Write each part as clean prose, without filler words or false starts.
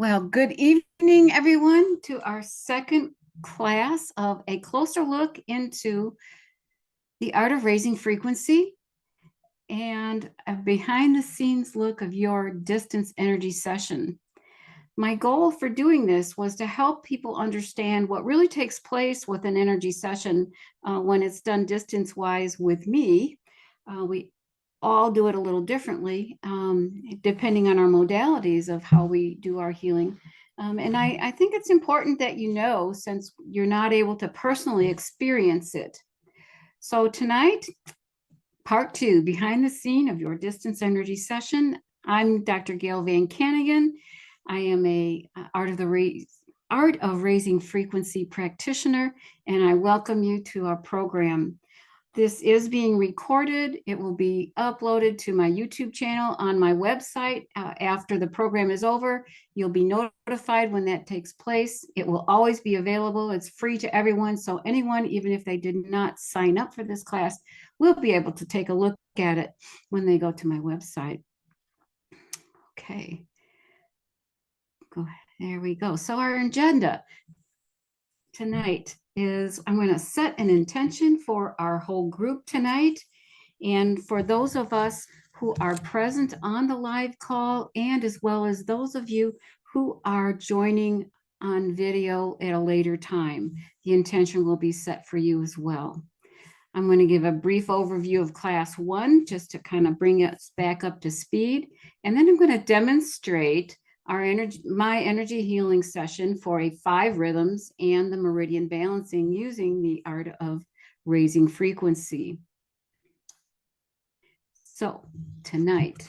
Well, good evening, everyone, to our second class of a closer look into the art of raising frequency and a behind the scenes look of your distance energy session. My goal for doing this was to help people understand what really takes place with an energy session when it's done distance wise with me. We all do it a little differently, depending on our modalities of how we do our healing. And I think it's important that you know, since you're not able to personally experience it. So tonight, part two, behind the scene of your distance energy session. I'm Dr. Gail V. I am a art of raising frequency practitioner, and I welcome you to our program. This is being recorded. It will be uploaded to my YouTube channel on my website after the program is over. You'll be notified when that takes place. It will always be available. It's free to everyone. So anyone, even if they did not sign up for this class, will be able to take a look at it when they go to my website. Okay. Go ahead. There we go. So our agenda tonight is I'm going to set an intention for our whole group tonight. And for those of us who are present on the live call, and as well as those of you who are joining on video at a later time, the intention will be set for you as well. I'm going to give a brief overview of class one, just to kind of bring us back up to speed. And then I'm going to demonstrate my energy healing session for a 5 rhythms and the meridian balancing using the art of raising frequency. So tonight,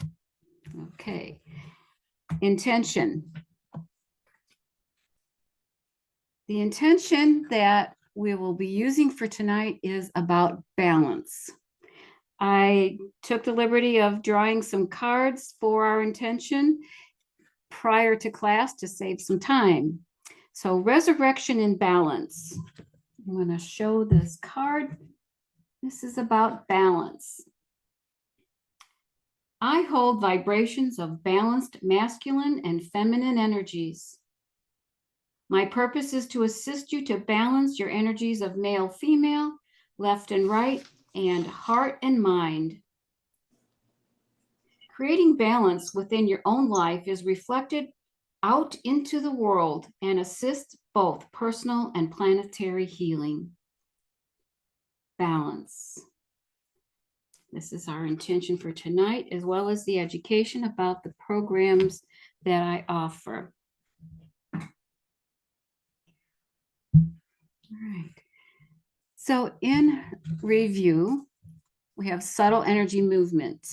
okay, intention. The intention that we will be using for tonight is about balance. I took the liberty of drawing some cards for our intention prior to class to save some time. So resurrection and balance. I'm going to show this card. This is about balance. I hold vibrations of balanced masculine and feminine energies. My purpose is to assist you to balance your energies of male, female, left and right, and heart and mind. Creating balance within your own life is reflected out into the world and assists both personal and planetary healing. Balance. This is our intention for tonight, as well as the education about the programs that I offer. All right. So in review, we have subtle energy movement.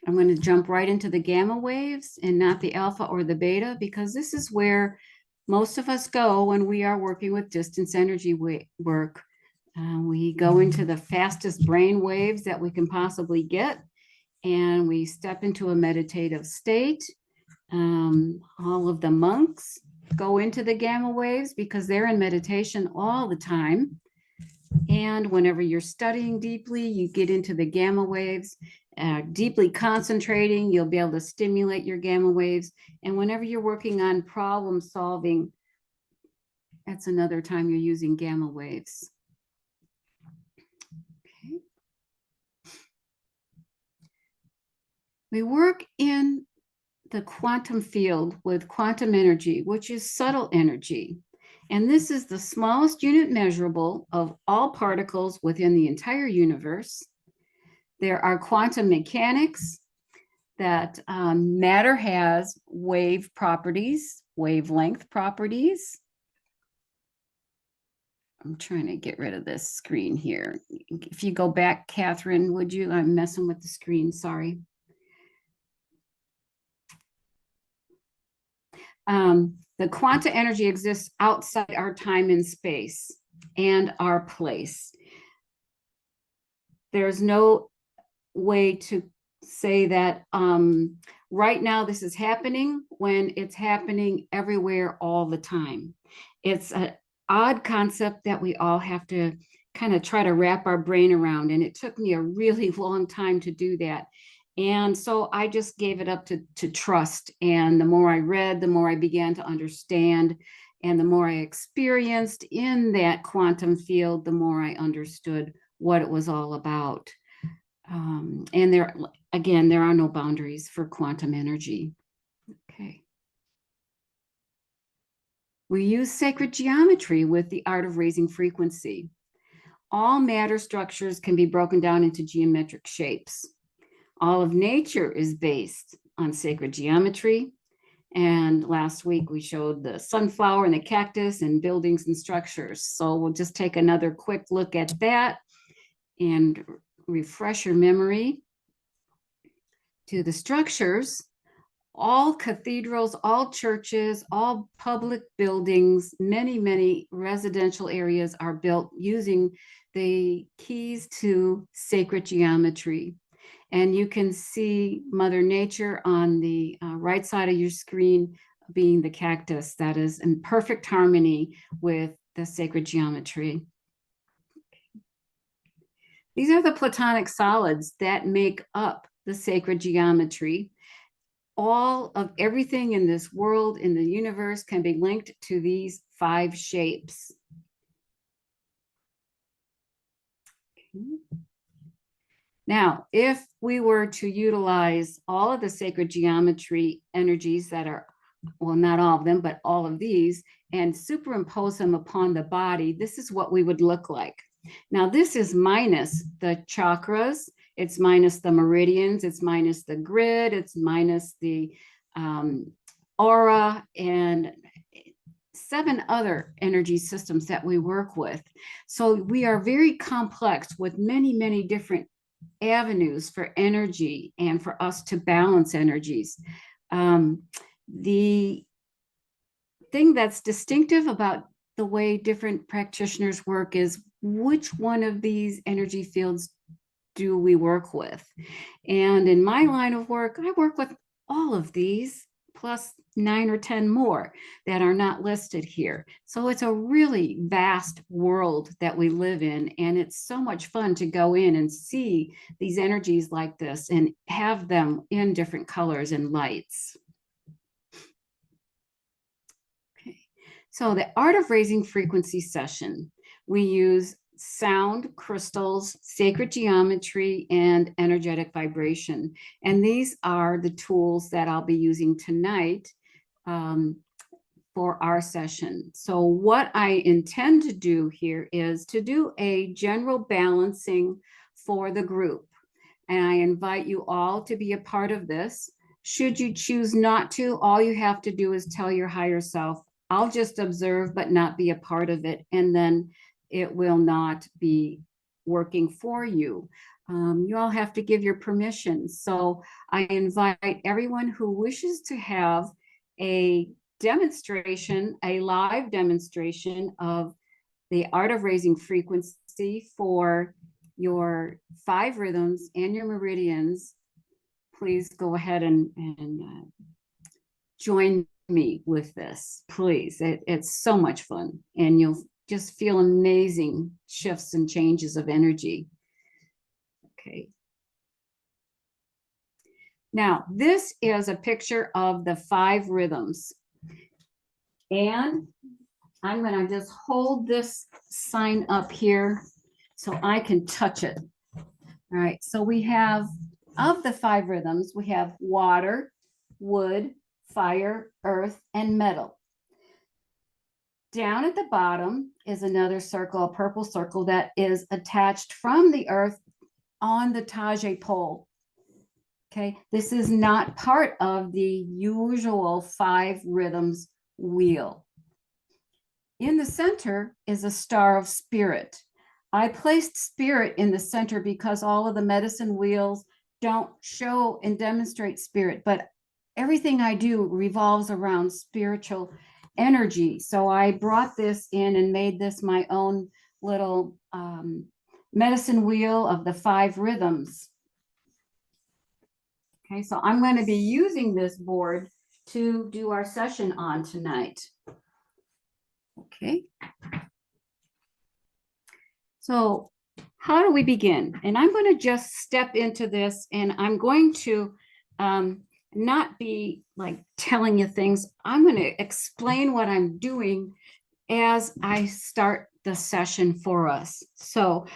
I'm going to jump right into the gamma waves and not the alpha or the beta, because this is where most of us go when we are working with distance energy work. We go into the fastest brain waves that we can possibly get, and we step into a meditative state. All of the monks go into the gamma waves because they're in meditation all the time. And whenever you're studying deeply, you get into the gamma waves. Deeply concentrating, you'll be able to stimulate your gamma waves. And whenever you're working on problem solving, that's another time you're using gamma waves. Okay. We work in the quantum field with quantum energy, which is subtle energy. And this is the smallest unit measurable of all particles within the entire universe. There are quantum mechanics that matter has wave properties, wavelength properties. I'm trying to get rid of this screen here. If you go back, Catherine, would you? I'm messing with the screen, sorry. The quantum energy exists outside our time and space and our place. There's no way to say that right now this is happening when it's happening everywhere all the time. It's an odd concept that we all have to kind of try to wrap our brain around, and it took me a really long time to do that. And so I just gave it up to trust. And the more I read, the more I began to understand. And the more I experienced in that quantum field, the more I understood what it was all about. And there, again, there are no boundaries for quantum energy. Okay. We use sacred geometry with the art of raising frequency. All matter structures can be broken down into geometric shapes. All of nature is based on sacred geometry. And last week we showed the sunflower and the cactus and buildings and structures. So we'll just take another quick look at that and refresh your memory to the structures. All cathedrals, all churches, all public buildings, many residential areas are built using the keys to sacred geometry. And you can see Mother Nature on the right side of your screen being the cactus that is in perfect harmony with the sacred geometry. These are the platonic solids that make up the sacred geometry. All of everything in this world, in the universe, can be linked to these 5 shapes. Okay. Now, if we were to utilize all of the sacred geometry energies that are, well, not all of them, but all of these, and superimpose them upon the body, this is what we would look like. Now, this is minus the chakras, it's minus the meridians, it's minus the grid, it's minus the aura, and 7 other energy systems that we work with. So we are very complex with many different avenues for energy and for us to balance energies. The thing that's distinctive about the way different practitioners work is which one of these energy fields do we work with? And in my line of work, I work with all of these, plus 9 or 10 more that are not listed here. So it's a really vast world that we live in, and it's so much fun to go in and see these energies like this and have them in different colors and lights. Okay, so the art of raising frequency session, we use sound, crystals, sacred geometry, and energetic vibration. And these are the tools that I'll be using tonight for our session. So what I intend to do here is to do a general balancing for the group. And I invite you all to be a part of this. Should you choose not to, all you have to do is tell your higher self, I'll just observe but not be a part of it. And then it will not be working for you. You all have to give your permission. So I invite everyone who wishes to have a demonstration, a live demonstration of the art of raising frequency for your 5 rhythms and your meridians, please go ahead and join me with this, please. It's so much fun, and you'll just feel amazing shifts and changes of energy. Okay. Now, this is a picture of the 5 rhythms. And I'm going to just hold this sign up here so I can touch it. All right. So we have, of the 5 rhythms, we have water, wood, fire, earth, and metal. Down at the bottom is another circle, a purple circle that is attached from the earth on the Tajé pole. Okay, this is not part of the usual 5 rhythms wheel. In the center is a star of spirit. I placed spirit in the center because all of the medicine wheels don't show and demonstrate spirit, but everything I do revolves around spiritual energy. So I brought this in and made this my own little medicine wheel of the 5 rhythms. Okay, so I'm going to be using this board to do our session on tonight. Okay. So how do we begin? And I'm going to just step into this, and I'm going to not be like telling you things. I'm going to explain what I'm doing as I start the session for us. So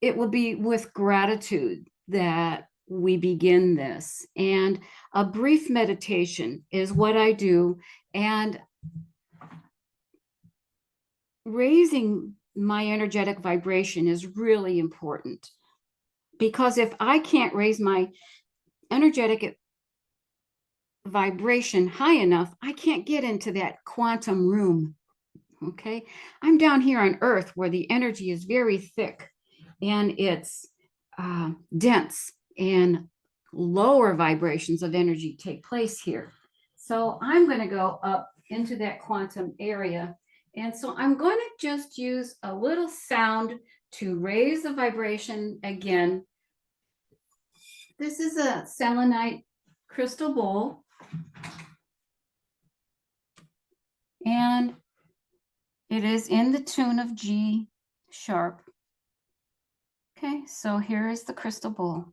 it will be with gratitude that we begin this. And a brief meditation is what I do. And raising my energetic vibration is really important, because if I can't raise my energetic vibration high enough, I can't get into that quantum room. Okay. I'm down here on Earth where the energy is very thick and it's dense, and lower vibrations of energy take place here. So I'm going to go up into that quantum area. And so I'm going to just use a little sound to raise the vibration again. This is a selenite crystal bowl. And it is in the tune of G sharp. Okay, so here is the crystal bowl.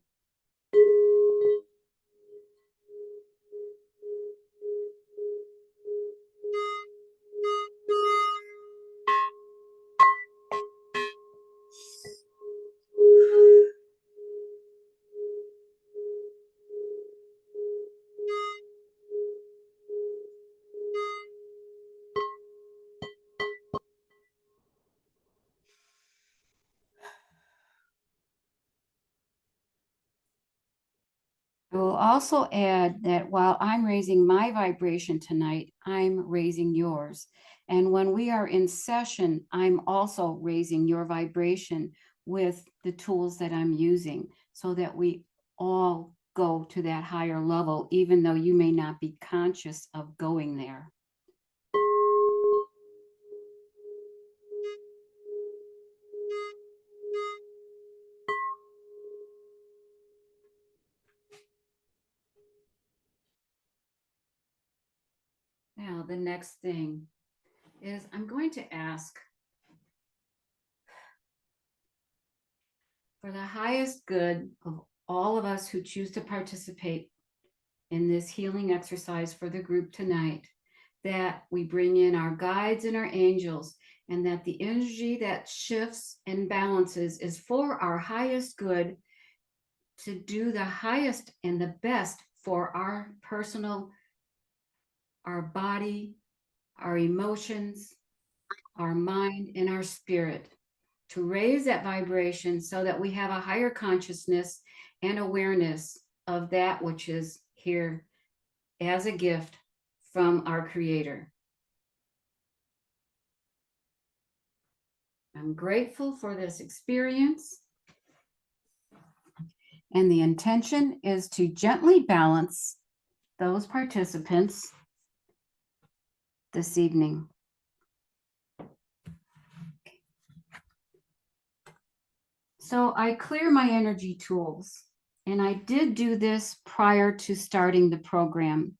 I will also add that while I'm raising my vibration tonight, I'm raising yours. And when we are in session, I'm also raising your vibration with the tools that I'm using, so that we all go to that higher level, even though you may not be conscious of going there. Now, the next thing is I'm going to ask for the highest good of all of us who choose to participate in this healing exercise for the group tonight, that we bring in our guides and our angels, and that the energy that shifts and balances is for our highest good, to do the highest and the best for our personal, our body, our emotions, our mind, and our spirit, to raise that vibration so that we have a higher consciousness and awareness of that which is here as a gift from our Creator. I'm grateful for this experience. And the intention is to gently balance those participants this evening. So I clear my energy tools, and I did do this prior to starting the program.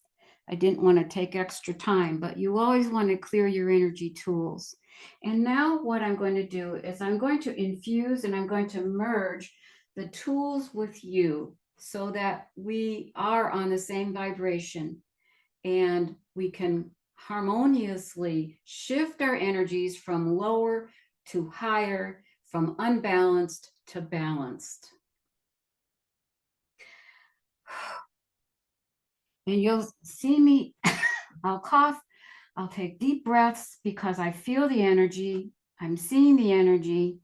I didn't want to take extra time, but you always want to clear your energy tools. And now what I'm going to do is I'm going to infuse and I'm going to merge the tools with you, so that we are on the same vibration and we can harmoniously shift our energies from lower to higher, from unbalanced to balanced. And you'll see me, I'll cough, I'll take deep breaths because I feel the energy, I'm seeing the energy,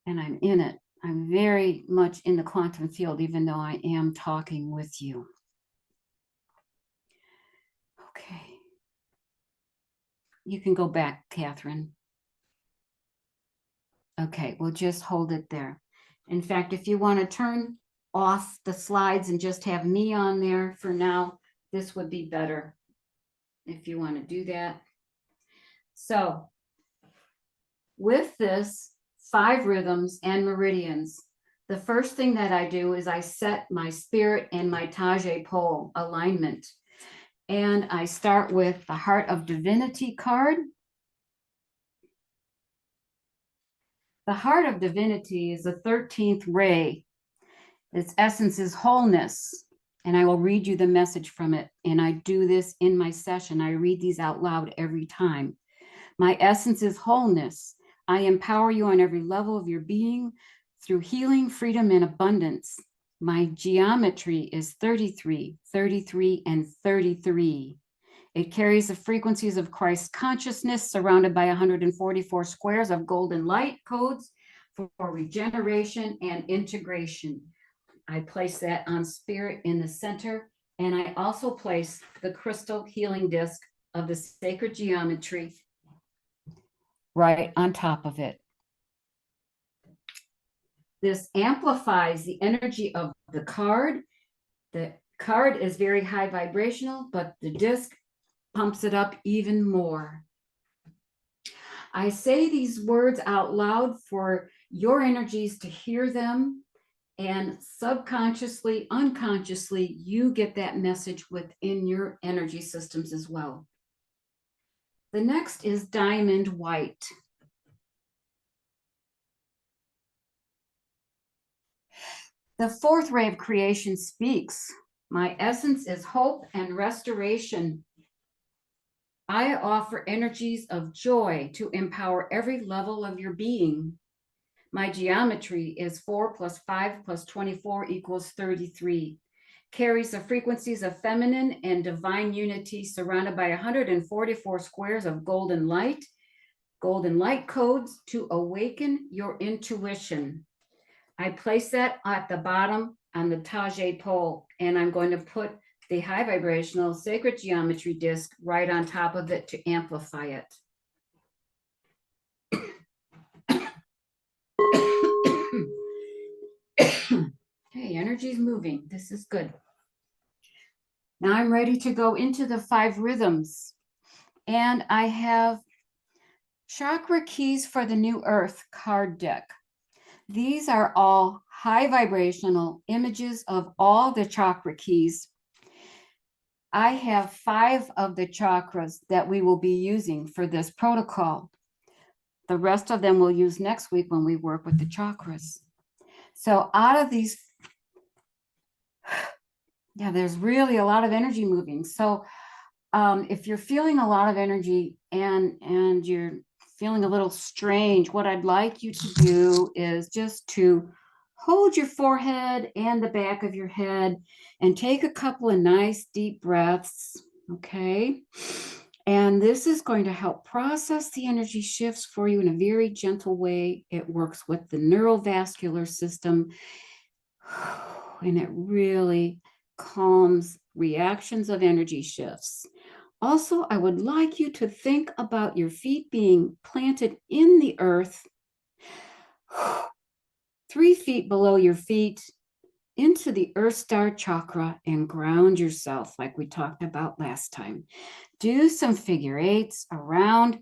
and I'm in it. I'm very much in the quantum field, even though I am talking with you. Okay. You can go back, Catherine. Okay, we'll just hold it there. In fact, if you want to turn off the slides and just have me on there for now, this would be better if you want to do that. So with this 5 rhythms and meridians, the first thing that I do is I set my spirit and my Tajé pole alignment. And I start with the Heart of Divinity card. The heart of divinity is the 13th ray. Its essence is wholeness. And I will read you the message from it. And I do this in my session. I read these out loud every time. My essence is wholeness. I empower you on every level of your being through healing, freedom, and abundance. My geometry is 33, 33, and 33. It carries the frequencies of Christ consciousness surrounded by 144 squares of golden light codes for regeneration and integration. I place that on spirit in the center, and I also place the crystal healing disc of the sacred geometry right on top of it. This amplifies the energy of the card. The card is very high vibrational, but the disc pumps it up even more. I say these words out loud for your energies to hear them, and subconsciously, unconsciously, you get that message within your energy systems as well. The next is diamond white. The fourth ray of creation speaks. My essence is hope and restoration. I offer energies of joy to empower every level of your being. My geometry is 4 plus 5 plus 24 equals 33. Carries the frequencies of feminine and divine unity surrounded by 144 squares of golden light codes to awaken your intuition. I place that at the bottom on the Tajay pole, and I'm going to put the high vibrational sacred geometry disc right on top of it to amplify it. Hey, energy's moving. This is good. Now I'm ready to go into the 5 rhythms. And I have Chakra Keys for the New Earth card deck. These are all high vibrational images of all the chakra keys. I have 5 of the chakras that we will be using for this protocol. The rest of them we'll use next week when we work with the chakras. So out of these, yeah, there's really a lot of energy moving. So if you're feeling a lot of energy and you're feeling a little strange, what I'd like you to do is just to hold your forehead and the back of your head and take a couple of nice deep breaths, okay? And this is going to help process the energy shifts for you in a very gentle way. It works with the neurovascular system, and it really calms reactions of energy shifts. Also, I would like you to think about your feet being planted in the earth, 3 feet below your feet, into the Earth Star chakra, and ground yourself like we talked about last time. Do some figure 8s around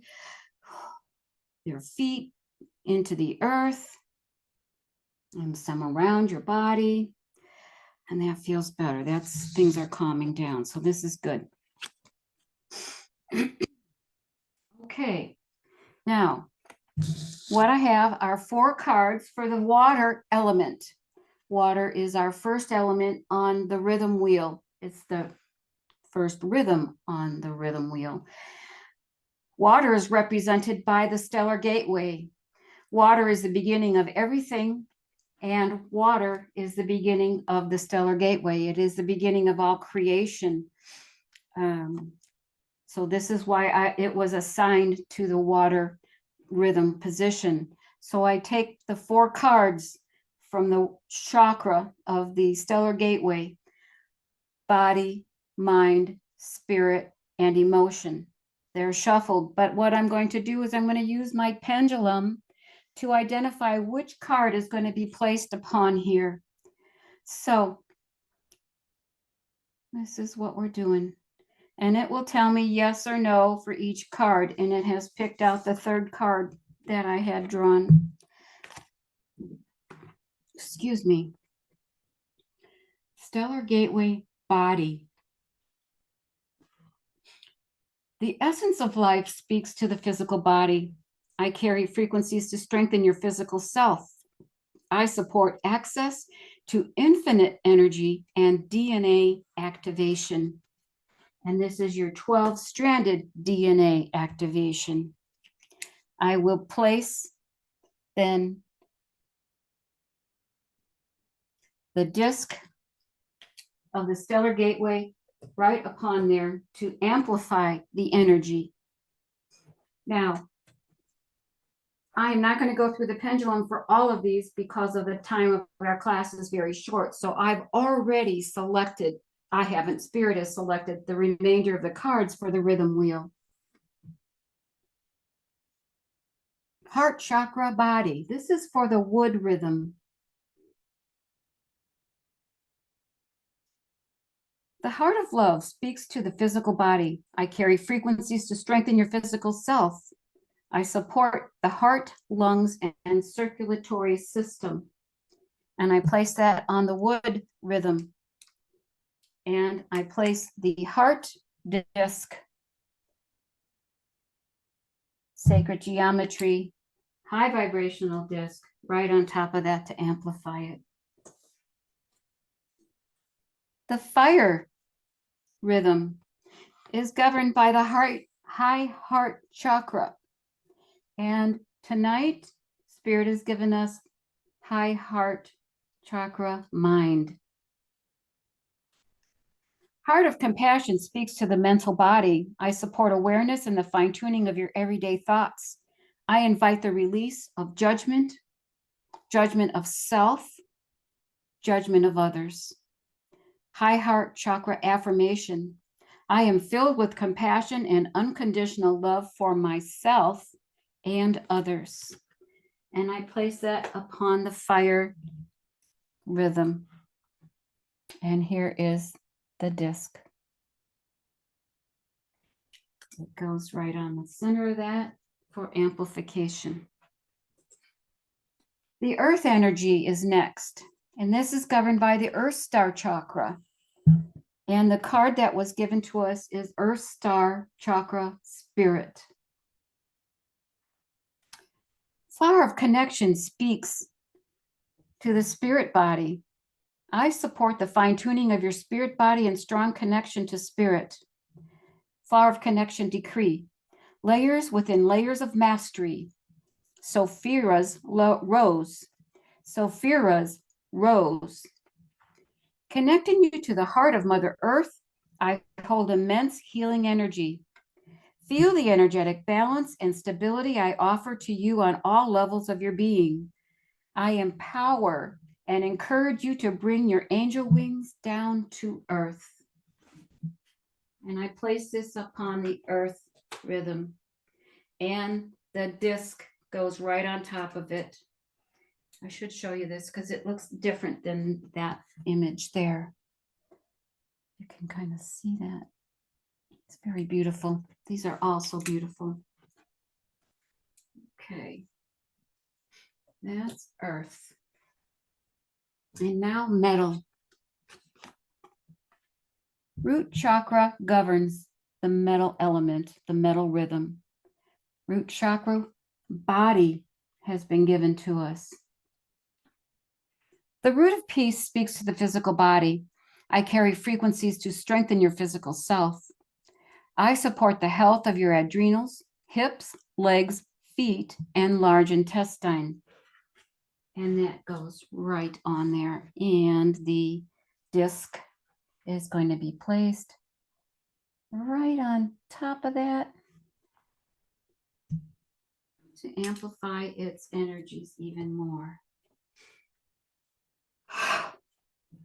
your feet into the earth and some around your body. And that feels better. Things are calming down. So this is good. Okay, now what I have are 4 cards for the water element. Water is our first element on the rhythm wheel. It's the first rhythm on the rhythm wheel. Water is represented by the stellar gateway. Water is the beginning of everything, and water is the beginning of the stellar gateway. It is the beginning of all creation. So this is why it was assigned to the water rhythm position. So I take the 4 cards from the chakra of the stellar gateway: body, mind, spirit, and emotion. They're shuffled, but what I'm going to do is I'm going to use my pendulum to identify which card is going to be placed upon here. So this is what we're doing. And it will tell me yes or no for each card. And it has picked out the 3rd card that I had drawn. Excuse me. Stellar Gateway, body. The essence of life speaks to the physical body. I carry frequencies to strengthen your physical self. I support access to infinite energy and DNA activation. And this is your 12-stranded DNA activation. I will place then the disc of the stellar gateway right upon there to amplify the energy. Now, I'm not going to go through the pendulum for all of these because of the time of our class is very short. So I've already selected, I haven't, Spirit has selected the remainder of the cards for the rhythm wheel. Heart chakra body. This is for the wood rhythm. The heart of love speaks to the physical body. I carry frequencies to strengthen your physical self. I support the heart, lungs, and circulatory system. And I place that on the wood rhythm. And I place the heart disc, sacred geometry, high vibrational disc, right on top of that to amplify it. The fire rhythm is governed by the high heart chakra. And tonight, Spirit has given us high heart chakra mind. Heart of compassion speaks to the mental body. I support awareness and the fine-tuning of your everyday thoughts. I invite the release of judgment, judgment of self, judgment of others. High heart chakra affirmation. I am filled with compassion and unconditional love for myself and others. And I place that upon the fire rhythm. And here is the disc. It goes right on the center of that for amplification. The earth energy is next, and this is governed by the Earth Star Chakra. And the card that was given to us is Earth Star Chakra Spirit. Flower of Connection speaks to the spirit body. I support the fine-tuning of your spirit body and strong connection to spirit. Flower of Connection decree. Layers within layers of mastery. Sophira's rose. Sophira's rose. Connecting you to the heart of Mother Earth, I hold immense healing energy. Feel the energetic balance and stability I offer to you on all levels of your being. I empower and encourage you to bring your angel wings down to earth. And I place this upon the earth rhythm. And the disc goes right on top of it. I should show you this because it looks different than that image there. You can kind of see that. It's very beautiful. These are all so beautiful. Okay. That's earth. And now metal. Root chakra governs the metal element, the metal rhythm. Root chakra body has been given to us. The root of peace speaks to the physical body. I carry frequencies to strengthen your physical self. I support the health of your adrenals, hips, legs, feet, and large intestine. And that goes right on there. And the disc is going to be placed right on top of that to amplify its energies even more.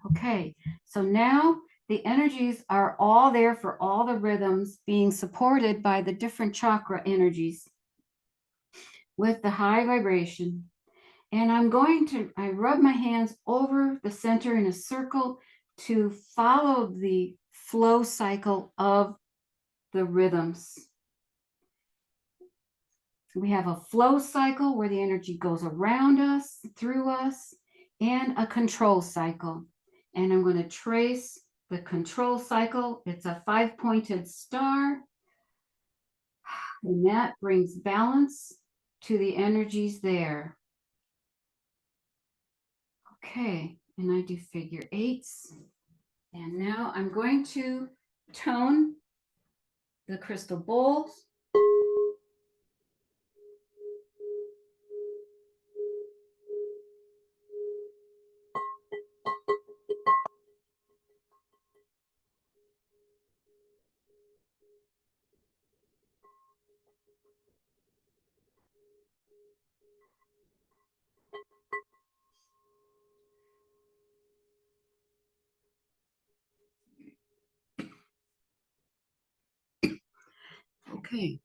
Okay, so now the energies are all there for all the rhythms being supported by the different chakra energies with the high vibration. And I rub my hands over the center in a circle to follow the flow cycle of the rhythms. We have a flow cycle where the energy goes around us, through us, and a control cycle. And I'm going to trace the control cycle. It's a 5-pointed star. And that brings balance to the energies there. Okay, and I do figure eights. And now I'm going to tone the crystal bowls. Okay.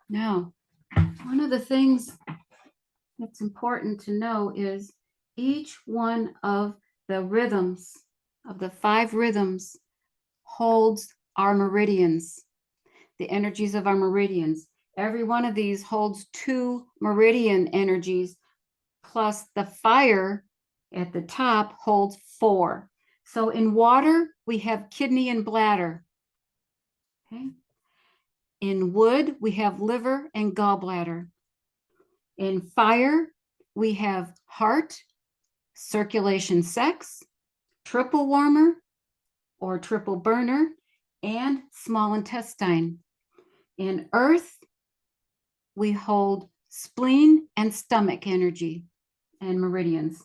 Now, one of the things that's important to know is each one of the rhythms, of the 5 rhythms, holds our meridians, the energies of our meridians. Every one of these holds 2 meridian energies, plus the fire at the top holds 4. So in water, we have kidney and bladder. Okay. In wood, we have liver and gallbladder. In fire, we have heart, circulation sex, triple warmer or triple burner, and small intestine. In earth, we hold spleen and stomach energy and meridians.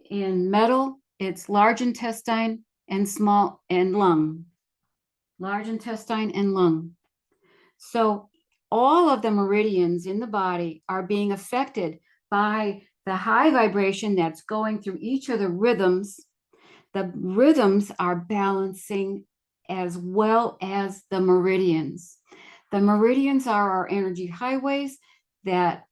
In metal, it's large intestine and small and lung. Large intestine and lung. So all of the meridians in the body are being affected by the high vibration that's going through each of the rhythms. The rhythms are balancing as well as the meridians. The meridians are our energy highways that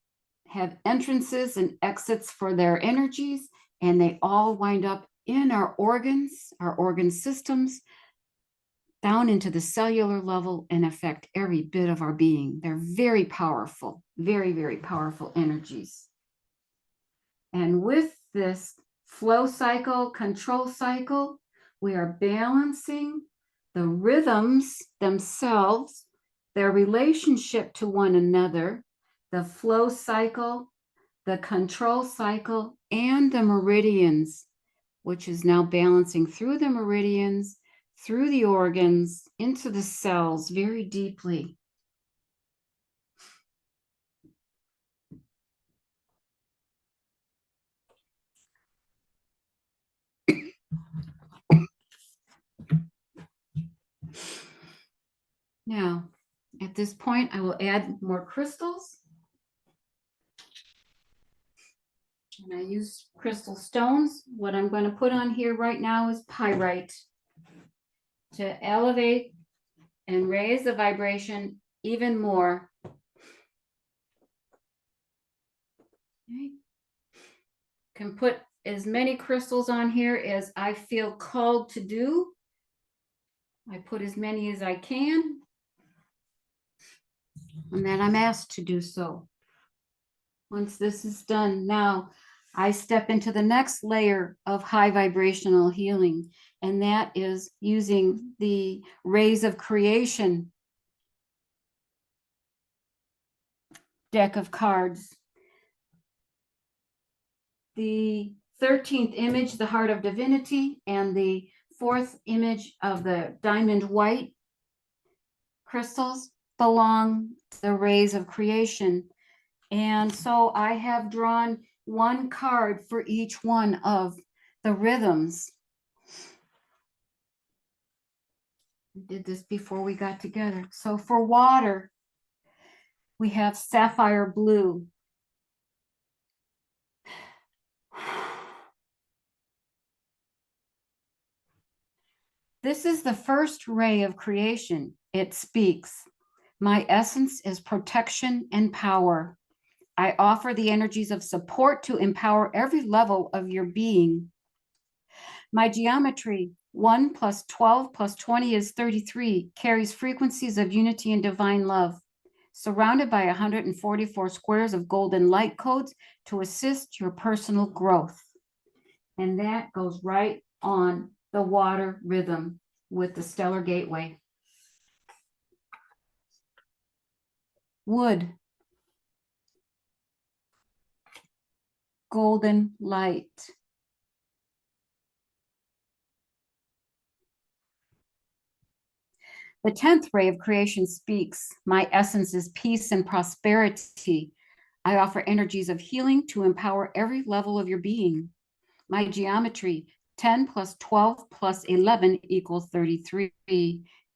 have entrances and exits for their energies, and they all wind up in our organ systems, down into the cellular level and affect every bit of our being. They're very powerful, very, very powerful energies. And with this flow cycle, control cycle, we are balancing the rhythms themselves, their relationship to one another, the flow cycle, the control cycle, and the meridians, which is now balancing through the meridians, through the organs, into the cells very deeply. Now, at this point, I will add more crystals. And I use crystal stones. What I'm going to put on here right now is pyrite to elevate and raise the vibration even more. Okay. Can put as many crystals on here as I feel called to do. I put as many as I can, and that I'm asked to do so. Once this is done, now I step into the next layer of high vibrational healing, and that is using the rays of creation deck of cards. The 13th image, the Heart of Divinity, and the 4th image of the diamond white crystals belong to the rays of creation. And so I have drawn one card for each one of the rhythms. I did this before we got together. So for water, we have sapphire blue. This is the first ray of creation. It speaks. My essence is protection and power. I offer the energies of support to empower every level of your being. My geometry, 1 plus 12 plus 20 is 33, carries frequencies of unity and divine love, surrounded by 144 squares of golden light codes to assist your personal growth. And that goes right on the water rhythm with the stellar gateway. wood, golden light. The 10th ray of creation speaks, my essence is peace and prosperity. I offer energies of healing to empower every level of your being. My geometry, 10 plus 12 plus 11 equals 33,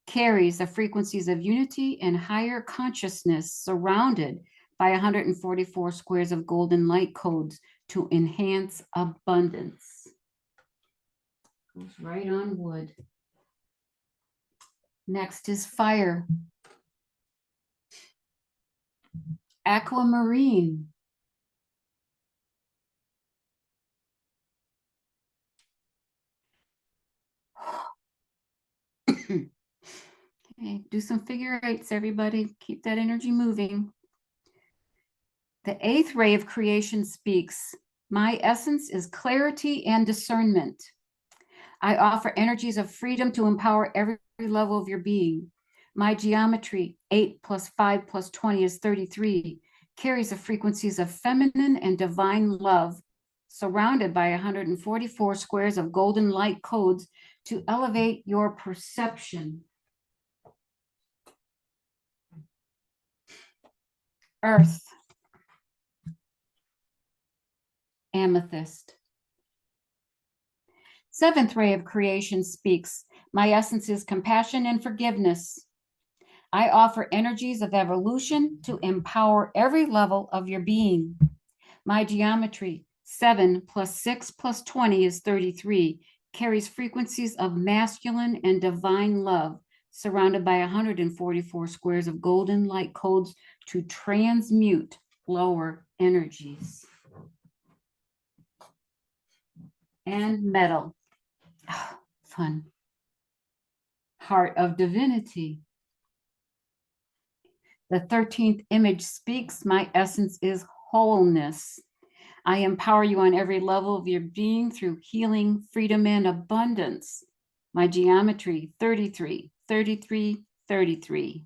carries the frequencies of unity and higher consciousness surrounded by 144 squares of golden light codes to enhance abundance. Goes right on wood. Next is fire. Aquamarine. Okay, do some figure eights, everybody. Keep that energy moving. The 8th ray of creation speaks, my essence is clarity and discernment. I offer energies of freedom to empower every level of your being. My geometry, 8 plus 5 plus 20 is 33, carries the frequencies of feminine and divine love, surrounded by 144 squares of golden light codes to elevate your perception. Earth, amethyst. 7th ray of creation speaks, my essence is compassion and forgiveness. I offer energies of evolution to empower every level of your being. My geometry, 7 plus 6 plus 20 is 33, carries frequencies of masculine and divine love, surrounded by 144 squares of golden light codes to transmute lower energies. And metal. Oh, fun. Heart of divinity. The 13th image speaks, my essence is wholeness. I empower you on every level of your being through healing, freedom, and abundance. My geometry, 33, 33, 33,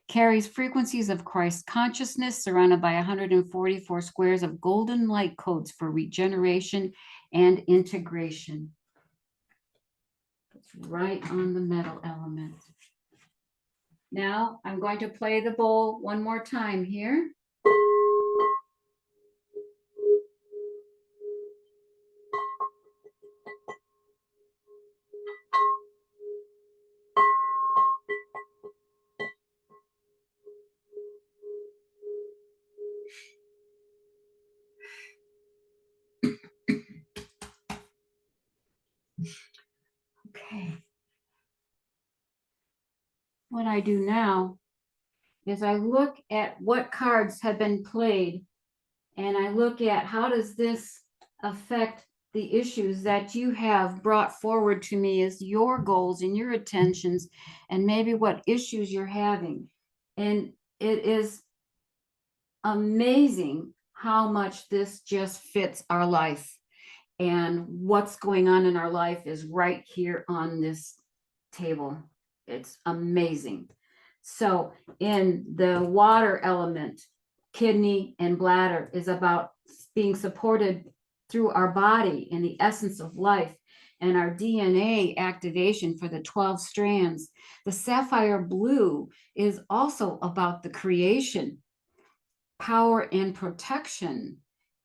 carries frequencies of Christ consciousness surrounded by 144 squares of golden light codes for regeneration and integration. It's right on the metal element. Now I'm going to play the bowl one more time here. Okay. What I do now is I look at what cards have been played and I look at how does this affect the issues that you have brought forward to me as your goals and your attentions and maybe what issues you're having. And it is amazing how much this just fits our life. And what's going on in our life is right here on this table. It's amazing. So in the water element, kidney and bladder is about being supported through our body and the essence of life and our DNA activation for the 12 strands. The sapphire blue is also about the creation, power and protection,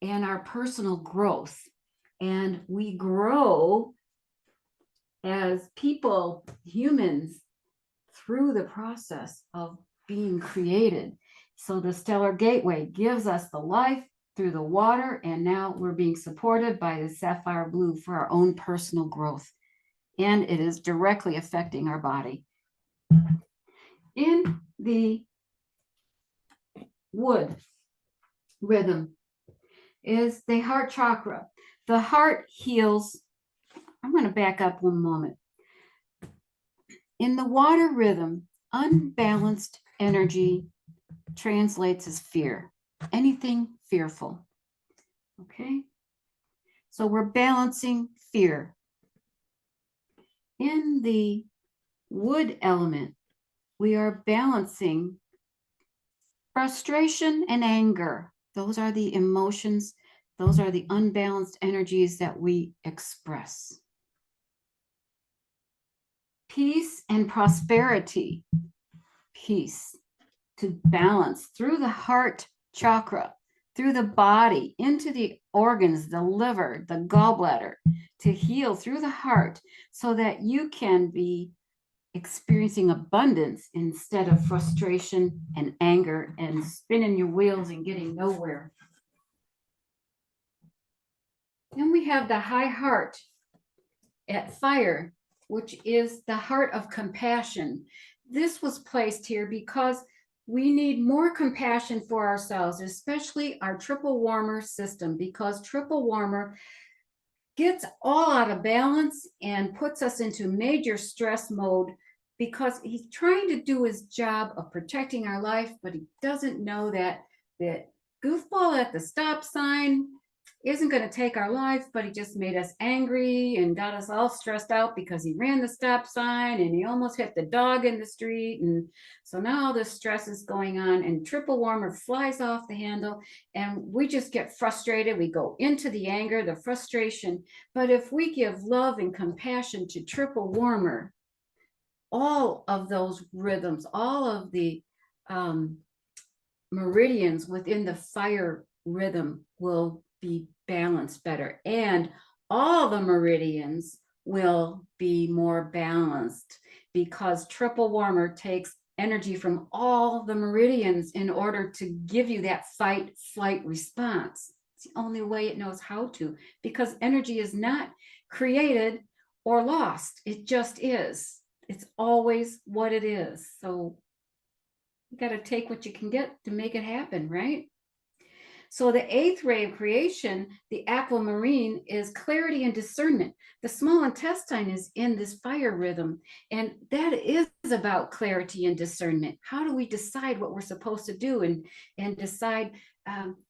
and our personal growth. And we grow as people, humans, through the process of being created. So the stellar gateway gives us the life through the water, and now we're being supported by the sapphire blue for our own personal growth. And it is directly affecting our body. In the wood rhythm is the heart chakra. The heart heals. I'm going to back up one moment. In the water rhythm, unbalanced energy translates as fear, anything fearful. Okay, so we're balancing fear. In the wood element, we are balancing Frustration and anger, those are the emotions, those are the unbalanced energies that we express. Peace and prosperity, peace to balance through the heart chakra, through the body, into the organs, the liver, the gallbladder, to heal through the heart so that you can be experiencing abundance instead of frustration and anger and spinning your wheels and getting nowhere. Then we have the high heart at fire, which is the heart of compassion. This was placed here because we need more compassion for ourselves, especially our triple warmer system, because triple warmer gets all out of balance and puts us into major stress mode because he's trying to do his job of protecting our life, but he doesn't know that goofball at the stop sign isn't going to take our life, but he just made us angry and got us all stressed out because he ran the stop sign and he almost hit the dog in the street. And so now all this stress is going on and triple warmer flies off the handle and we just get frustrated. We go into the anger, the frustration. But if we give love and compassion to triple warmer, all of those rhythms, all of the meridians within the fire rhythm will be balanced better, and all the meridians will be more balanced because triple warmer takes energy from all the meridians in order to give you that fight flight response. It's the only way it knows how to, because energy is not created or lost, it just is. It's always what it is. So you got to take what you can get to make it happen, right? So the eighth ray of creation, the aquamarine, is clarity and discernment. The small intestine is in this fire rhythm, and that is about clarity and discernment. How do we decide what we're supposed to do and decide,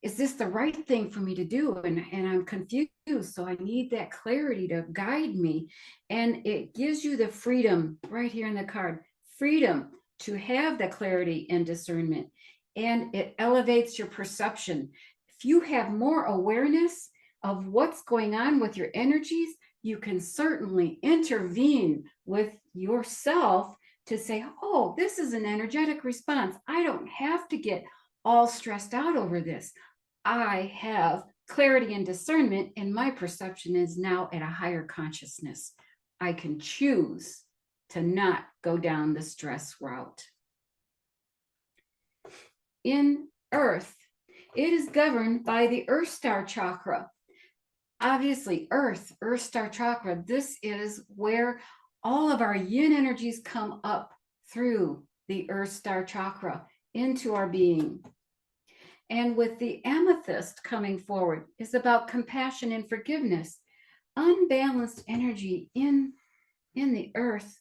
is this the right thing for me to do? And I'm confused, so I need that clarity to guide me. And it gives you the freedom right here in the card, freedom to have the clarity and discernment. And it elevates your perception. If you have more awareness of what's going on with your energies, you can certainly intervene with yourself to say, oh, this is an energetic response. I don't have to get all stressed out over this. I have clarity and discernment, and my perception is now at a higher consciousness. I can choose to not go down the stress route. In Earth, it is governed by the Earth Star Chakra. Obviously, Earth Star Chakra, this is where all of our yin energies come up through the Earth Star Chakra into our being. And with the amethyst coming forward is about compassion and forgiveness. Unbalanced energy in the earth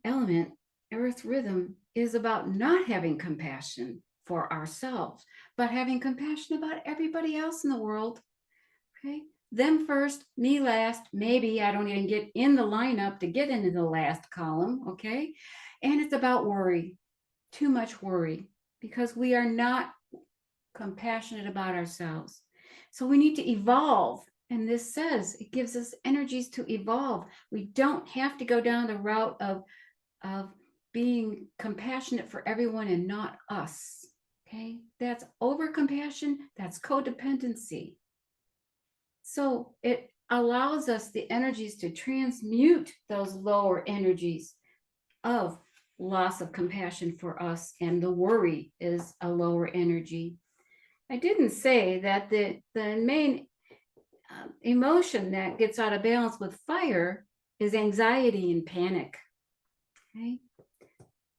element, earth rhythm, is about not having compassion for ourselves, but having compassion about everybody else in the world. Okay, them first, me last. Maybe I don't even get in the lineup to get into the last column. Okay, and it's about worry, too much worry, because we are not compassionate about ourselves. So we need to evolve. And this says it gives us energies to evolve. We don't have to go down the route of being compassionate for everyone and not us. Okay, that's over compassion, that's codependency. So it allows us the energies to transmute those lower energies of loss of compassion for us, and the worry is a lower energy. I didn't say that the main emotion that gets out of balance with fire is anxiety and panic. Okay,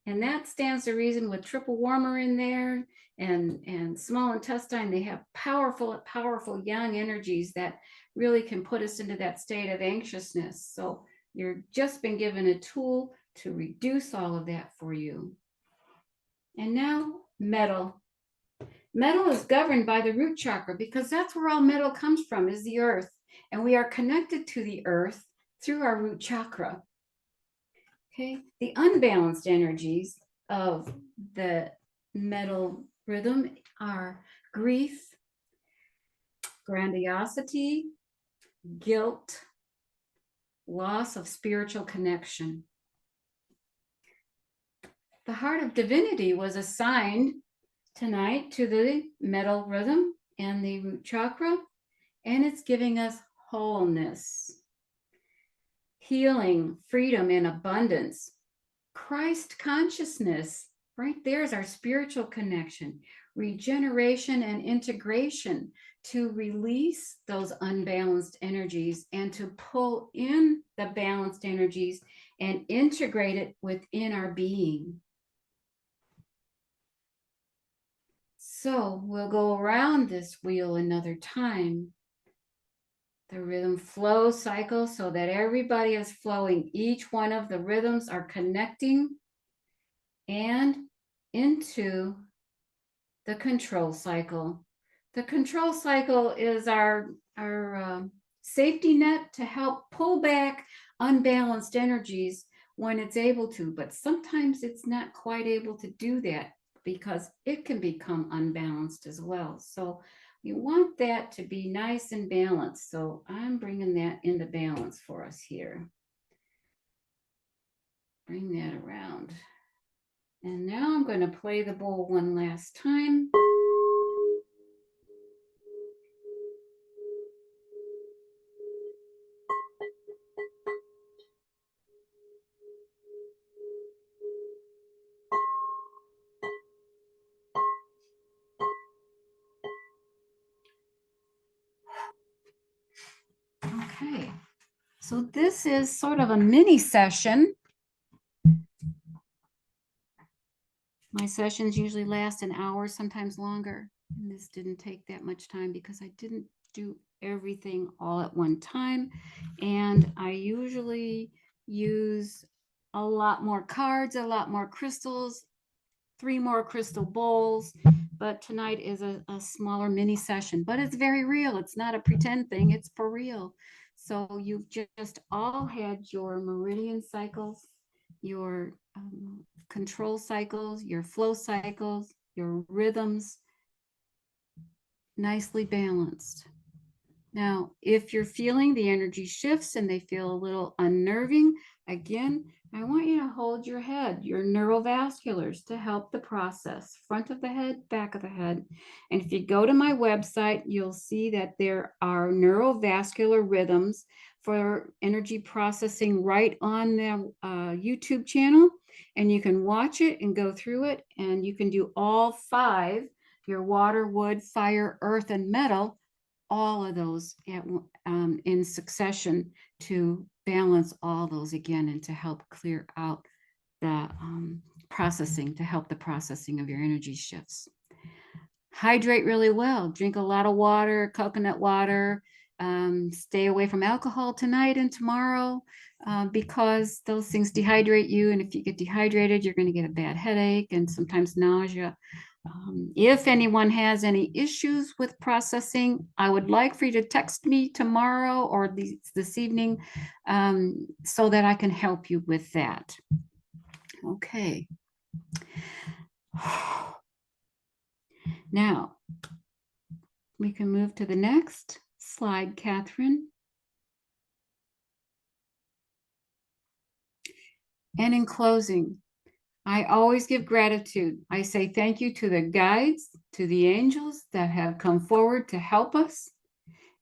and that stands to reason with triple warmer in there and small intestine. They have powerful yang energies that really can put us into that state of anxiousness. So you're just been given a tool to reduce all of that for you. And now metal. Metal is governed by the root chakra because that's where all metal comes from, is the earth. And we are connected to the earth through our root chakra. Okay, the unbalanced energies of the metal rhythm are grief, grandiosity, guilt, loss of spiritual connection. The heart of divinity was assigned tonight to the metal rhythm and the root chakra, and it's giving us wholeness, healing, freedom, and abundance. Christ consciousness, right there is our spiritual connection, regeneration and integration to release those unbalanced energies and to pull in the balanced energies and integrate it within our being. So we'll go around this wheel another time. The rhythm flow cycle so that everybody is flowing. Each one of the rhythms are connecting and into the control cycle. The control cycle is our safety net to help pull back unbalanced energies when it's able to, but sometimes it's not quite able to do that because it can become unbalanced as well. So you want that to be nice and balanced. So I'm bringing that into balance for us here. Bring that around. And now I'm going to play the bowl one last time. Okay, so this is sort of a mini session. My sessions usually last an hour, sometimes longer. And this didn't take that much time because I didn't do everything all at one time. And I usually use a lot more cards, a lot more crystals, 3 more crystal bowls. But tonight is a smaller mini session, but it's very real. It's not a pretend thing, it's for real. So you've just all had your meridian cycles, your control cycles, your flow cycles, your rhythms, nicely balanced. Now, if you're feeling the energy shifts and they feel a little unnerving, again, I want you to hold your head, your neurovasculars, to help the process, front of the head, back of the head. And if you go to my website, you'll see that there are neurovascular rhythms for energy processing right on the YouTube channel. And you can watch it and go through it. And you can do all 5, your water, wood, fire, earth, and metal, all of those in succession to balance all those again and to help clear out the processing, to help the processing of your energy shifts. Hydrate really well. Drink a lot of water, coconut water. Stay away from alcohol tonight and tomorrow because those things dehydrate you. And if you get dehydrated, you're going to get a bad headache and sometimes nausea. If anyone has any issues with processing, I would like for you to text me tomorrow or this evening so that I can help you with that. Okay. Now, we can move to the next slide, Catherine. And in closing, I always give gratitude. I say thank you to the guides, to the angels that have come forward to help us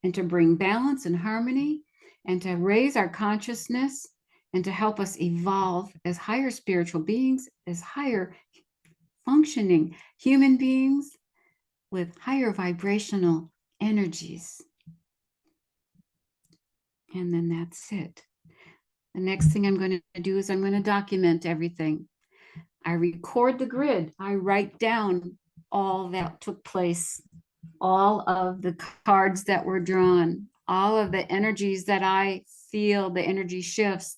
and to bring balance and harmony and to raise our consciousness and to help us evolve as higher spiritual beings, as higher functioning human beings with higher vibrational energies. And then that's it. The next thing I'm going to do is I'm going to document everything. I record the grid. I write down all that took place, all of the cards that were drawn, all of the energies that I feel, the energy shifts,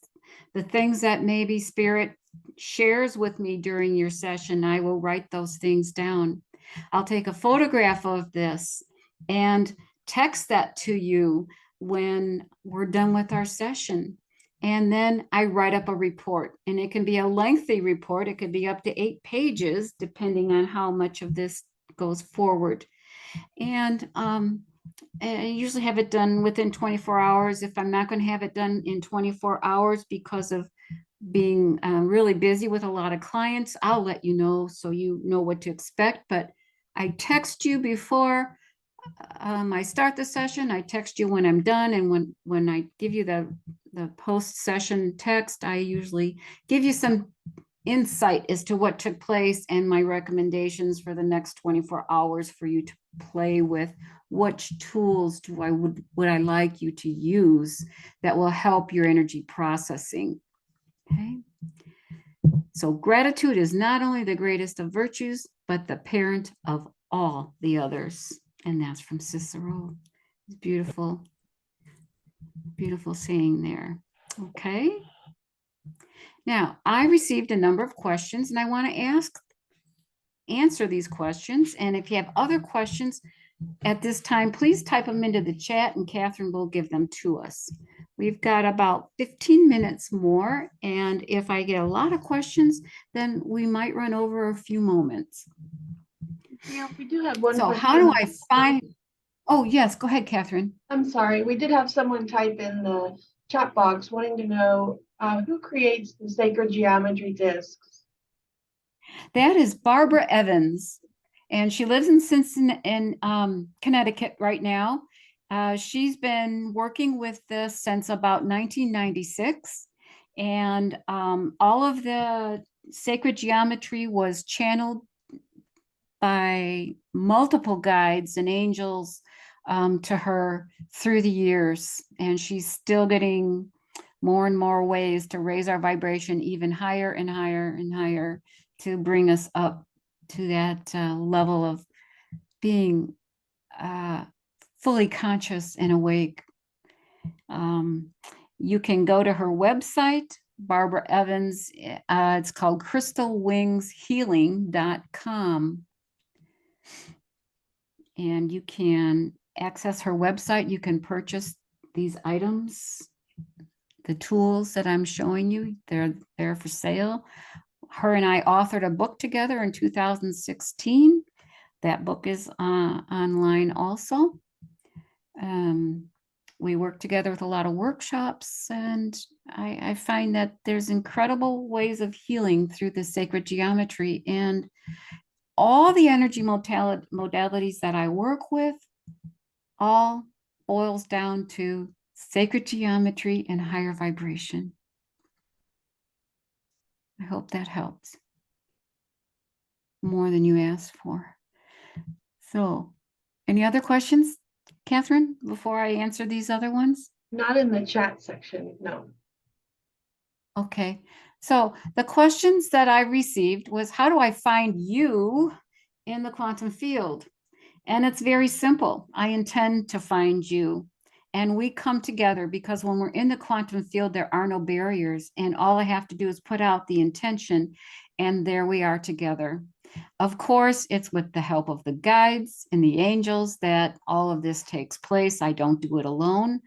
the things that maybe spirit shares with me during your session. I will write those things down. I'll take a photograph of this and text that to you when we're done with our session. And then I write up a report, and it can be a lengthy report. It could be up to 8 pages, depending on how much of this goes forward. And I usually have it done within 24 hours. If I'm not going to have it done in 24 hours because of being really busy with a lot of clients, I'll let you know so you know what to expect. But I text you before I start the session. I text you when I'm done, and when I give you the post session text, I usually give you some insight as to what took place and my recommendations for the next 24 hours for you to play with. Which tools would I like you to use that will help your energy processing? Okay. So gratitude is not only the greatest of virtues, but the parent of all the others. And that's from Cicero. It's beautiful, beautiful saying there. Okay. Now, I received a number of questions and I want to answer these questions. And if you have other questions at this time, please type them into the chat and Catherine will give them to us. We've got about 15 minutes more. And if I get a lot of questions, then we might run over a few moments. Yeah, we do have one. So how do I find, oh yes, go ahead, Catherine. I'm sorry, we did have someone type in the chat box wanting to know who creates the sacred geometry discs. That is Barbara Evans, and she lives in Cincinnati, in Connecticut right now. She's been working with this since about 1996, and all of the sacred geometry was channeled by multiple guides and angels to her through the years, and she's still getting more and more ways to raise our vibration even higher and higher and higher to bring us up to that level of being fully conscious and awake. You can go to her website, Barbara Evans. It's called crystalwingshealing.com. And you can access her website. You can purchase these items, the tools that I'm showing you. They're there for sale. Her and I authored a book together in 2016. That book is online also. We work together with a lot of workshops, and I find that there's incredible ways of healing through the sacred geometry, and all the energy modalities that I work with all boils down to sacred geometry and higher vibration. I hope that helps more than you asked for. So, any other questions, Catherine, before I answer these other ones? Not in the chat section, no. Okay, so the questions that I received was, how do I find you in the quantum field? And it's very simple. I intend to find you. And we come together because when we're in the quantum field, there are no barriers. And all I have to do is put out the intention, and there we are together. Of course, it's with the help of the guides and the angels that all of this takes place. I don't do it alone.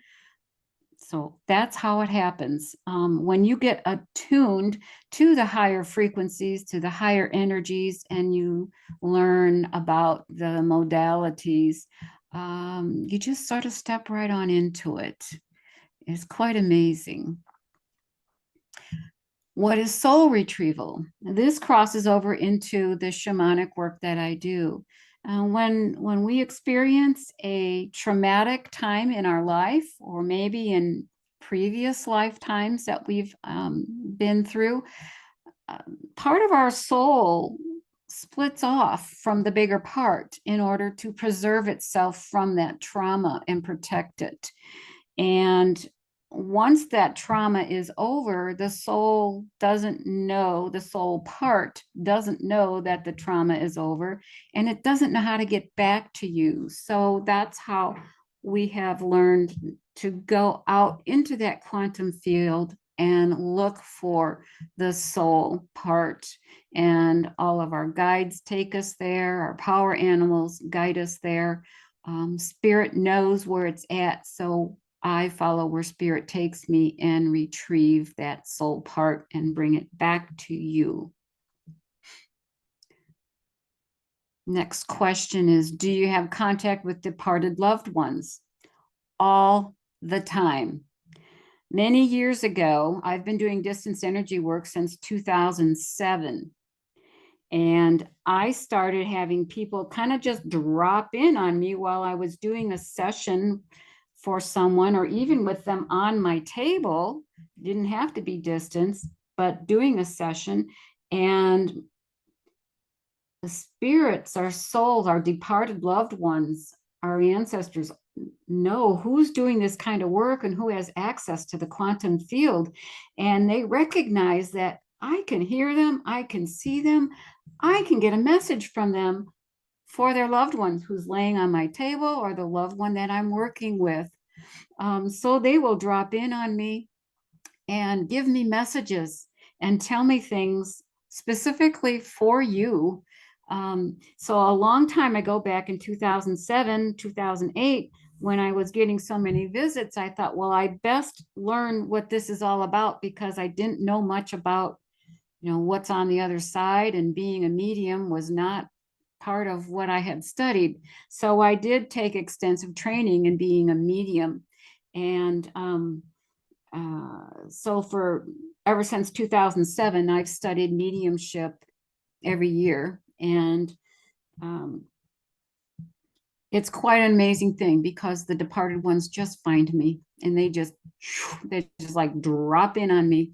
So that's how it happens. When you get attuned to the higher frequencies, to the higher energies, and you learn about the modalities, you just sort of step right on into it. It's quite amazing. What is soul retrieval? This crosses over into the shamanic work that I do. When we experience a traumatic time in our life, or maybe in previous lifetimes that we've been through, part of our soul splits off from the bigger part in order to preserve itself from that trauma and protect it. And once that trauma is over, the soul doesn't know, the soul part doesn't know that the trauma is over, and it doesn't know how to get back to you. So that's how we have learned to go out into that quantum field and look for the soul part. And all of our guides take us there, our power animals guide us there. Spirit knows where it's at. So I follow where spirit takes me and retrieve that soul part and bring it back to you. Next question is, do you have contact with departed loved ones? All the time. Many years ago, I've been doing distance energy work since 2007. And I started having people kind of just drop in on me while I was doing a session for someone, or even with them on my table. Didn't have to be distance, but doing a session. And the spirits, our souls, our departed loved ones, our ancestors know who's doing this kind of work and who has access to the quantum field. And they recognize that I can hear them, I can see them, I can get a message from them for their loved one who's laying on my table or the loved one that I'm working with. So they will drop in on me and give me messages and tell me things specifically for you. So a long time ago, back in 2007, 2008, when I was getting so many visits, I thought, well, I best learn what this is all about, because I didn't know much about, what's on the other side, and being a medium was not part of what I had studied. So I did take extensive training in being a medium. And so for ever since 2007, I've studied mediumship every year. And um, it's quite an amazing thing, because the departed ones just find me, and they just like drop in on me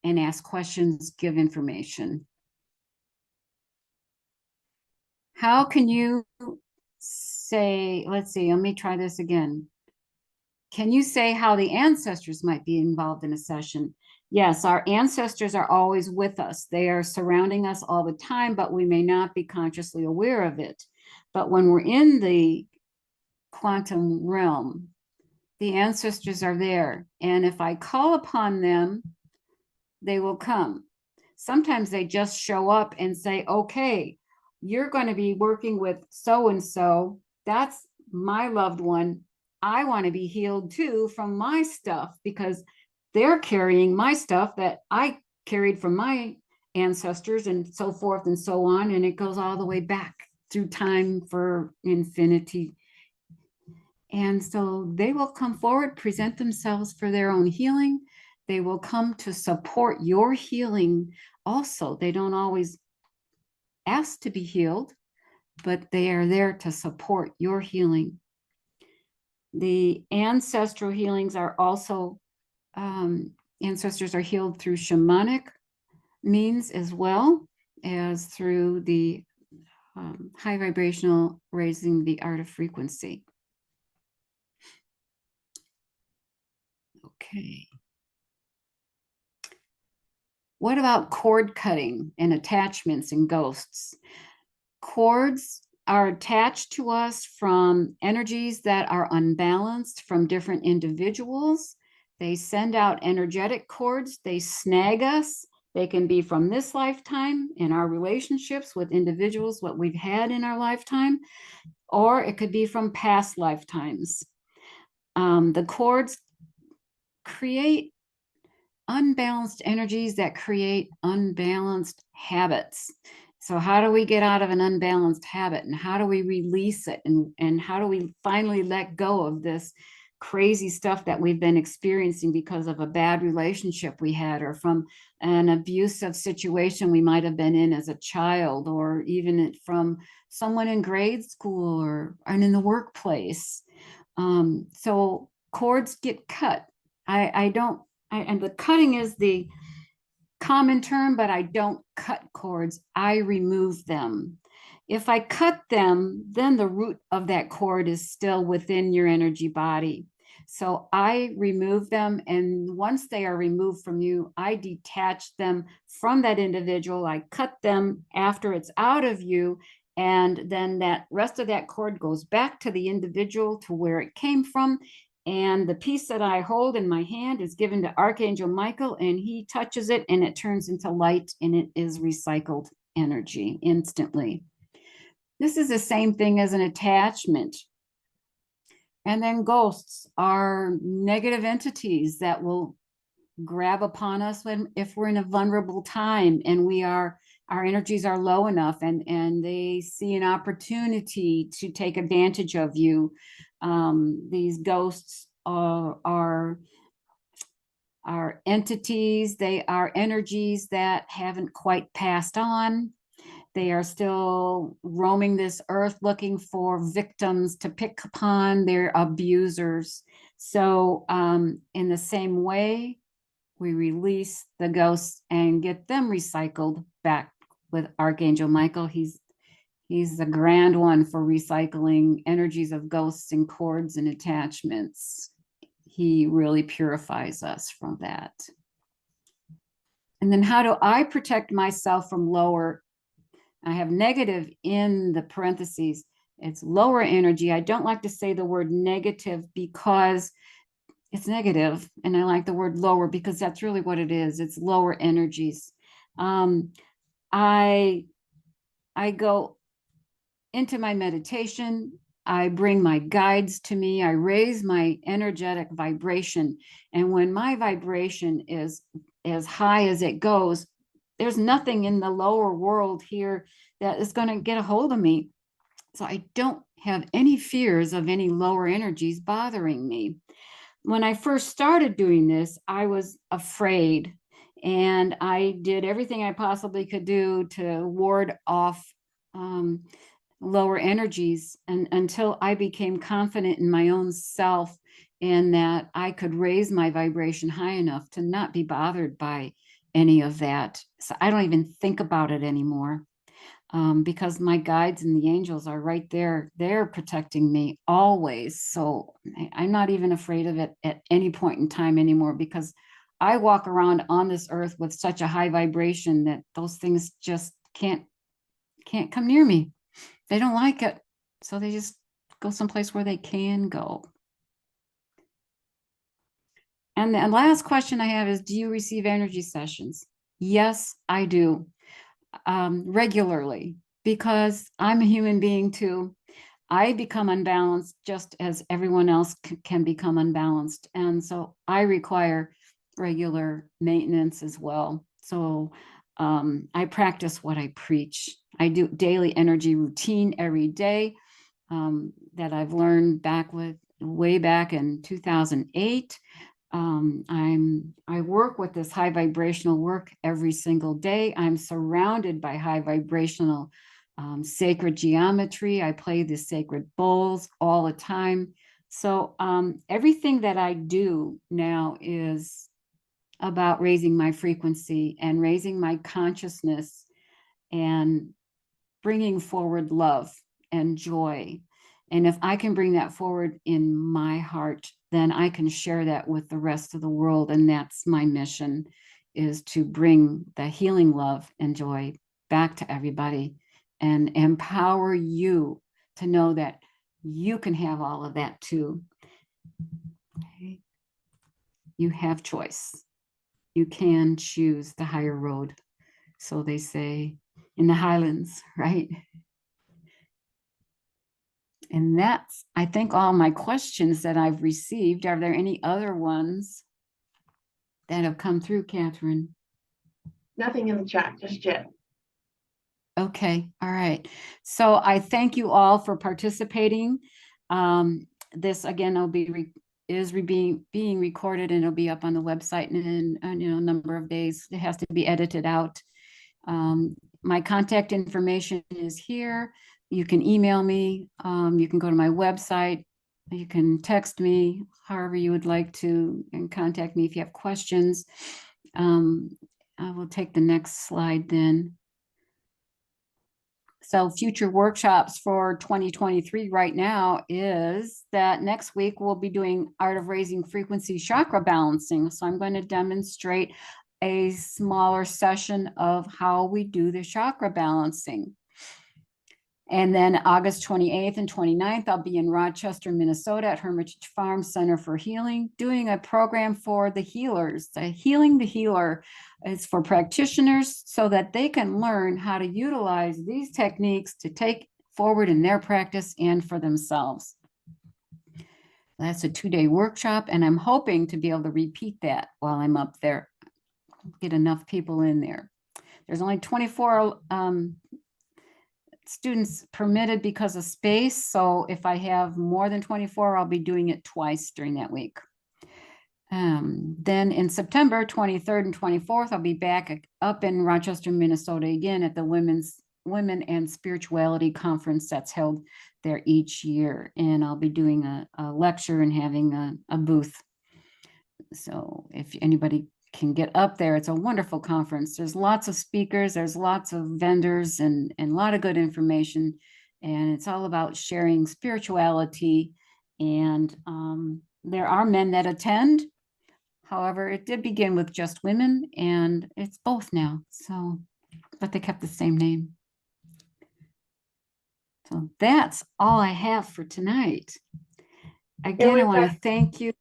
and ask questions, give information. How can you say, let's see, let me try this again. Can you say how the ancestors might be involved in a session? Yes, our ancestors are always with us. They are surrounding us all the time, but we may not be consciously aware of it. But when we're in the quantum realm, the ancestors are there. And if I call upon them, they will come. Sometimes they just show up and say, okay, you're going to be working with so and so. That's my loved one. I want to be healed too from my stuff, because they're carrying my stuff that I carried from my ancestors, and so forth and so on. And it goes all the way back through time for infinity. And so they will come forward, present themselves for their own healing. They will come to support your healing also. They don't always ask to be healed, but they are there to support your healing. The ancestral healings are also, ancestors are healed through shamanic means, as well as through the high vibrational raising the art of frequency. Okay. What about cord cutting and attachments and ghosts? Cords are attached to us from energies that are unbalanced from different individuals. They send out energetic cords, they snag us. They can be from this lifetime in our relationships with individuals, what we've had in our lifetime, or it could be from past lifetimes. The cords create unbalanced energies that create unbalanced habits. So how do we get out of an unbalanced habit, and how do we release it, and how do we finally let go of this crazy stuff that we've been experiencing because of a bad relationship we had, or from an abusive situation we might have been in as a child, or even from someone in grade school or and in the workplace. So cords get cut. I don't and the cutting is the common term, but I don't cut cords. I remove them. If I cut them, then the root of that cord is still within your energy body. So I remove them. And once they are removed from you, I detach them from that individual. I cut them after it's out of you. And then that rest of that cord goes back to the individual, to where it came from. And the piece that I hold in my hand is given to Archangel Michael, and he touches it and it turns into light, and it is recycled energy instantly. This is the same thing as an attachment. And then ghosts are negative entities that will grab upon us if we're in a vulnerable time and we are our energies are low enough, and they see an opportunity to take advantage of you. These ghosts are entities, they are energies that haven't quite passed on. They are still roaming this earth looking for victims to pick upon. They're abusers. So, in the same way, we release the ghosts and get them recycled back with Archangel Michael. He's the grand one for recycling energies of ghosts and cords and attachments. He really purifies us from that. And then how do I protect myself from lower? I have negative in the parentheses. It's lower energy. I don't like to say the word negative because it's negative, and I like the word lower because that's really what it is. It's lower energies. I I go into my meditation. I bring my guides to me. I raise my energetic vibration, and when my vibration is as high as it goes, there's nothing in the lower world here that is going to get a hold of me. So I don't have any fears of any lower energies bothering me. When I first started doing this, I was afraid, and I did everything I possibly could do to ward off um, lower energies, and until I became confident in my own self and that I could raise my vibration high enough to not be bothered by any of that. So I don't even think about it anymore, because my guides and the angels are right there. They're protecting me always. So I'm not even afraid of it at any point in time anymore, because I walk around on this earth with such a high vibration that those things just can't come near me. They don't like it. So they just go someplace where they can go. And the last question I have is, do you receive energy sessions? Yes, I do, regularly, because I'm a human being too. I become unbalanced just as everyone else can become unbalanced. And so I require regular maintenance as well. So I practice what I preach. I do daily energy routine every day, that I've learned way back in 2008. I work with this high vibrational work every single day. I'm surrounded by high vibrational sacred geometry. I play the sacred bowls all the time. So everything that I do now is about raising my frequency and raising my consciousness and bringing forward love and joy. And if I can bring that forward in my heart, then I can share that with the rest of the world. And that's my mission, is to bring the healing love and joy back to everybody and empower you to know that you can have all of that too. Okay. You have choice. You can choose the higher road. So they say in the Highlands, right? And that's, I think, all my questions that I've received. Are there any other ones that have come through, Catherine? Nothing in the chat just yet. Okay, all right. So I thank you all for participating. This again will be being recorded, and it'll be up on the website in a number of days. It has to be edited out. My contact information is here. You can email me. You can go to my website. You can text me, however you would like to, and contact me if you have questions. I will take the next slide then. So future workshops for 2023 right now is that next week we'll be doing Art of Raising Frequency Chakra Balancing. So I'm going to demonstrate a smaller session of how we do the chakra balancing. And then August 28th and 29th, I'll be in Rochester, Minnesota at Hermitage Farm Center for Healing, doing a program for the healers. The Healing the Healer is for practitioners so that they can learn how to utilize these techniques to take forward in their practice and for themselves. That's a 2-day workshop, and I'm hoping to be able to repeat that while I'm up there, get enough people in there. There's only 24 students permitted because of space. So if I have more than 24, I'll be doing it twice during that week. Then in September 23rd and 24th, I'll be back up in Rochester, Minnesota again at the Women and Spirituality Conference that's held there each year. And I'll be doing a lecture and having a booth. So if anybody can get up there, it's a wonderful conference. There's lots of speakers, there's lots of vendors and a lot of good information. And it's all about sharing spirituality. And there are men that attend. However, it did begin with just women, and it's both now. So, but they kept the same name. So that's all I have for tonight. Again, I want to thank you.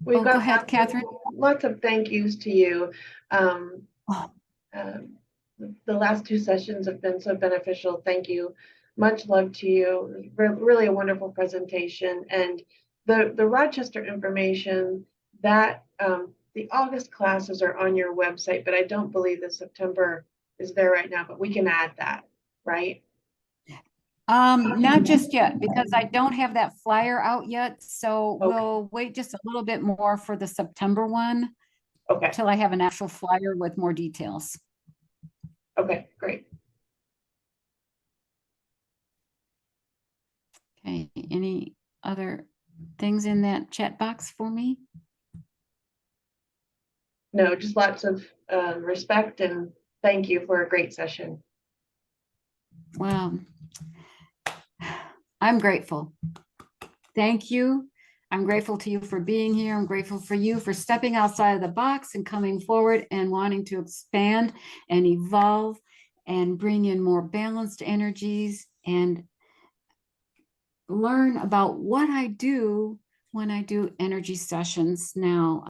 We've got go ahead, Catherine. Lots of thank yous to you. Oh. The last two sessions have been so beneficial. Thank you. Much love to you. Really a wonderful presentation. And the Rochester information that the August classes are on your website, but I don't believe the September is there right now, but we can add that, right? Not just yet, because I don't have that flyer out yet. So Okay. we'll wait just a little bit more for the September one. Okay. Until I have an actual flyer with more details. Okay, great. Okay, any other things in that chat box for me? No, just lots of respect and thank you for a great session. Well, I'm grateful. Thank you. I'm grateful to you for being here. I'm grateful for you for stepping outside of the box and coming forward and wanting to expand and evolve and bring in more balanced energies and learn about what I do when I do energy sessions now.